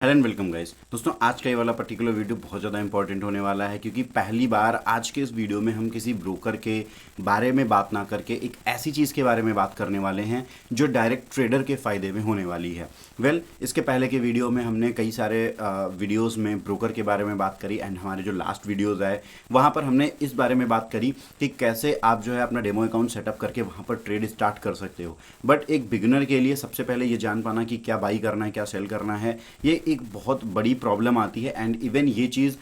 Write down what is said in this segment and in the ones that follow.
Hello and welcome guys. दोस्तों आज का ये वाला पर्टिकुलर वीडियो बहुत ज़्यादा इंपॉर्टेंट होने वाला है क्योंकि पहली बार आज के इस वीडियो में हम किसी ब्रोकर के बारे में बात ना करके एक ऐसी चीज़ के बारे में बात करने वाले हैं जो डायरेक्ट ट्रेडर के फ़ायदे में होने वाली है। इसके पहले के वीडियो में हमने कई सारे वीडियोज़ में ब्रोकर के बारे में बात करी एंड हमारे जो लास्ट वीडियोज़ आए वहाँ पर हमने इस बारे में बात करी कि कैसे आप जो है अपना डेमो अकाउंट सेटअप करके वहाँ पर ट्रेड स्टार्ट कर सकते हो। बट एक बिगिनर के लिए सबसे पहले ये जान पाना कि क्या बाई करना है क्या सेल करना है, ये एक बहुत बड़ी प्रॉब्लम आती है। एंड इवन ये चीज़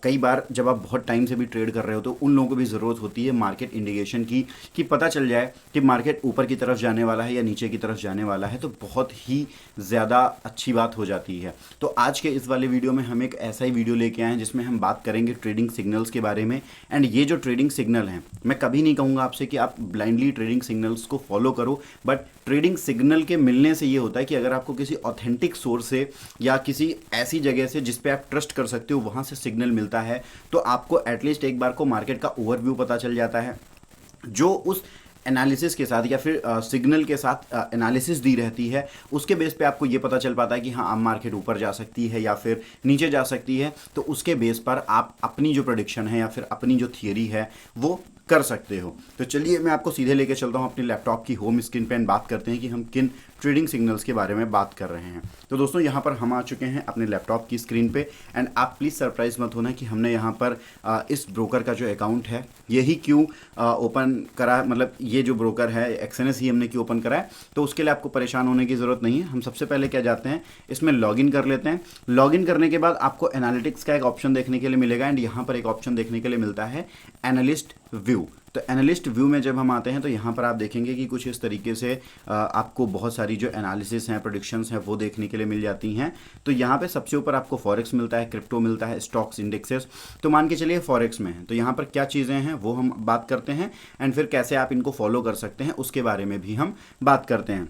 कई बार जब आप बहुत टाइम से भी ट्रेड कर रहे हो तो उन लोगों को भी ज़रूरत होती है मार्केट इंडिकेशन की कि पता चल जाए कि मार्केट ऊपर की तरफ जाने वाला है या नीचे की तरफ जाने वाला है, तो बहुत ही ज़्यादा अच्छी बात हो जाती है। तो आज के इस वाले वीडियो में हम एक ऐसा ही वीडियो लेके आए हैं जिसमें हम बात करेंगे ट्रेडिंग सिग्नल्स के बारे में। एंड ये जो ट्रेडिंग सिग्नल हैं, मैं कभी नहीं कहूँगा आपसे कि आप ब्लाइंडली ट्रेडिंग सिग्नल्स को फॉलो करो, बट ट्रेडिंग सिग्नल के मिलने से ये होता है कि अगर आपको किसी ऑथेंटिक सोर्स से या किसी ऐसी जगह से जिस पे आप ट्रस्ट कर सकते हो वहाँ से सिग्नल मिलता है तो आपको एटलीस्ट एक बार को मार्केट का ओवरव्यू पता चल जाता है जो उस एनालिसिस के साथ या फिर सिग्नल के साथ एनालिसिस दी रहती है। उसके बेस पे आपको ये पता चल पाता है कि हाँ अब मार्केट ऊपर जा सकती है या फिर नीचे जा सकती है, तो उसके बेस पर आप अपनी जो प्रेडिक्शन है या फिर अपनी जो थियरी है वो कर सकते हो। तो चलिए मैं आपको सीधे लेके चलता हूँ अपने लैपटॉप की होम स्क्रीन पे एंड बात करते हैं कि हम किन ट्रेडिंग सिग्नल्स के बारे में बात कर रहे हैं। तो दोस्तों यहाँ पर हम आ चुके हैं अपने लैपटॉप की स्क्रीन पे एंड आप प्लीज़ सरप्राइज मत होना कि हमने यहाँ पर इस ब्रोकर का जो अकाउंट है यही क्यों ओपन करा, मतलब ये जो ब्रोकर है एक्सएनएस ही हमने क्यों ओपन करा है। तो उसके लिए आपको परेशान होने की ज़रूरत नहीं है। हम सबसे पहले क्या जाते हैं, इसमें लॉगिन कर लेते हैं। लॉगिन करने के बाद आपको एनालिटिक्स का एक ऑप्शन देखने के लिए मिलेगा एंड यहाँ पर एक ऑप्शन देखने के लिए मिलता है एनालिस्ट व्यू। तो एनालिस्ट व्यू में जब हम आते हैं तो यहाँ पर आप देखेंगे कि कुछ इस तरीके से आपको बहुत सारी जो एनालिसिस हैं, प्रेडिक्शंस हैं, वो देखने के लिए मिल जाती हैं। तो यहाँ पे सबसे ऊपर आपको फॉरेक्स मिलता है, क्रिप्टो मिलता है, स्टॉक्स, इंडेक्सेस। तो मान के चलिए फॉरेक्स में है तो यहाँ पर क्या चीज़ें हैं वो हम बात करते हैं एंड फिर कैसे आप इनको फॉलो कर सकते हैं उसके बारे में भी हम बात करते हैं।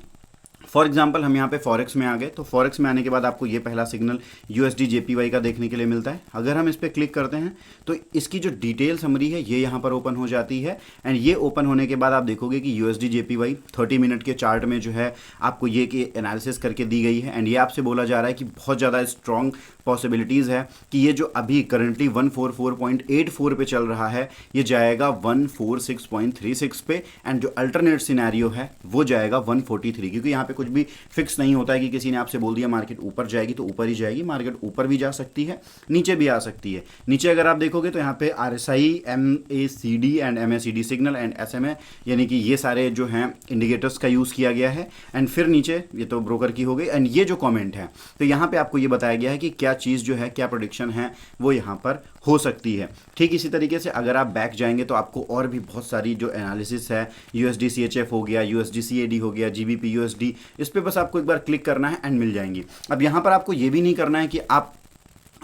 फॉर एग्जाम्पल हम यहाँ पे फॉरेक्स में आ गए तो फॉरेक्स में आने के बाद आपको ये पहला सिग्नल यूएसडी जेपीवाई का देखने के लिए मिलता है। अगर हम इस पर क्लिक करते हैं तो इसकी जो डिटेल समरी है ये यहाँ पर ओपन हो जाती है एंड ये ओपन होने के बाद आप देखोगे कि यूएसडी जेपीवाई 30 मिनट के चार्ट में जो है आपको ये कि एनालिसिस करके दी गई है एंड ये आपसे बोला जा रहा है कि बहुत ज़्यादा स्ट्रॉन्ग पॉसिबिलिटीज़ है कि ये जो अभी करंटली 144.84 पे चल रहा है ये जाएगा 146.36 पे एंड जो अल्टरनेट सिनेरियो है वो जाएगा 143, क्योंकि यहाँ पे कुछ भी फिक्स नहीं होता है कि किसी ने आपसे बोल दिया मार्केट ऊपर जाएगी तो ऊपर ही जाएगी। मार्केट ऊपर भी जा सकती है, नीचे भी आ सकती है। नीचे अगर आप देखोगे तो यहाँ पे RSI, MACD and MACD signal and SMA यानी कि ये सारे जो हैं इंडिकेटर्स का यूज़ किया गया है। एंड फिर नीचे ये तो ब्रोकर की हो गई एंड ये जो कॉमेंट है तो यहाँ पे आपको ये बताया गया है कि क्या चीज़ जो है, क्या प्रेडिक्शन है वो यहाँ पर हो सकती है। ठीक इसी तरीके से अगर आप बैक जाएंगे तो आपको और भी बहुत सारी जो एनालिसिस है, USD CHF हो गया, USD CAD हो गया, GBP USD, इस पे बस आपको एक बार क्लिक करना है एंड मिल जाएंगी। अब यहाँ पर आपको ये भी नहीं करना है कि आप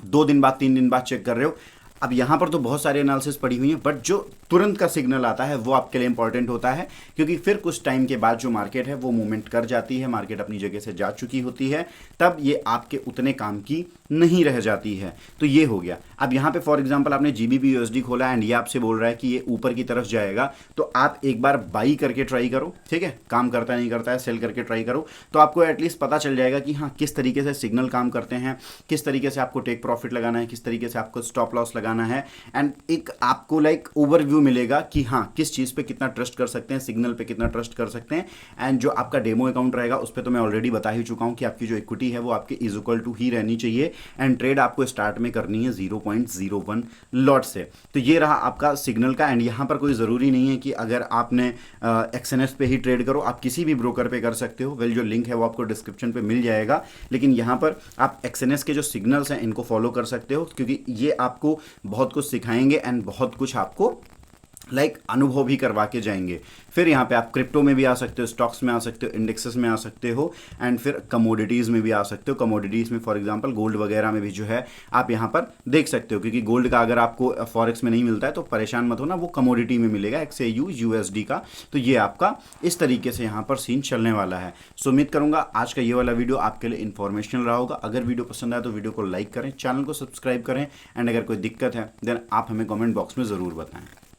2 दिन बाद 3 दिन बाद चेक कर रहे हो। अब यहाँ पर तो बहुत सारी एनालिसिस पड़ी हुई हैं बट जो तुरंत का सिग्नल आता है वो आपके लिए इंपॉर्टेंट होता है, क्योंकि फिर कुछ टाइम के बाद जो मार्केट है वो मूवमेंट कर जाती है, मार्केट अपनी जगह से जा चुकी होती है, तब ये आपके उतने काम की नहीं रह जाती है। तो ये हो गया। अब यहाँ पे फॉर एग्जांपल आपने GBP USD खोला एंड ये आपसे बोल रहा है कि ये ऊपर की तरफ जाएगा, तो आप एक बार बाई करके ट्राई करो। ठीक है, काम करता नहीं करता है, सेल करके ट्राई करो तो आपको एटलीस्ट पता चल जाएगा कि हाँ किस तरीके से सिग्नल काम करते हैं, किस तरीके से आपको टेक प्रॉफिट लगाना है, किस तरीके से आपको स्टॉप लॉस लगाना है एंड एक आपको लाइक ओवरव्यू मिलेगा कि हाँ किस चीज़ पे कितना ट्रस्ट कर सकते हैं, सिग्नल पे कितना ट्रस्ट कर सकते हैं। एंड जो आपका डेमो अकाउंट रहेगा उस पर तो मैं ऑलरेडी बता ही चुका हूँ कि आपकी जो इक्विटी है वो आपके इज इक्वल टू ही रहनी चाहिए एंड ट्रेड आपको स्टार्ट में करनी है 0.01 लॉट से। तो ये रहा आपका सिग्नल का एंड यहाँ पर कोई ज़रूरी नहीं है कि अगर आपने एक्सएनएस पे ही ट्रेड करो, आप किसी भी ब्रोकर पे कर सकते हो। जो लिंक है वो आपको डिस्क्रिप्शन पे मिल जाएगा, लेकिन यहाँ पर आप एक्सएनएस के जो सिग्नल्स हैं इनको फॉलो कर सकते हो क्योंकि ये आपको बहुत कुछ सिखाएंगे एंड बहुत कुछ आपको अनुभव भी करवा के जाएंगे। फिर यहाँ पे आप क्रिप्टो में भी आ सकते हो, स्टॉक्स में आ सकते हो, इंडेक्सेस में आ सकते हो एंड फिर कमोडिटीज़ में भी आ सकते हो। कमोडिटीज़ में फॉर एग्जांपल गोल्ड वगैरह में भी जो है आप यहाँ पर देख सकते हो, क्योंकि गोल्ड का अगर आपको फॉरेक्स में नहीं मिलता है तो परेशान मत होना, वो कमोडिटी में मिलेगा XAU USD का। तो ये आपका इस तरीके से यहाँ पर सीन चलने वाला है। सो उम्मीद करूँगा आज का ये वाला वीडियो आपके लिए इन्फॉर्मेशनल रहा होगा। अगर वीडियो पसंद आए तो वीडियो को लाइक करें, चैनल को सब्सक्राइब करें एंड अगर कोई दिक्कत है देन आप हमें कॉमेंट बॉक्स में ज़रूर बताएँ।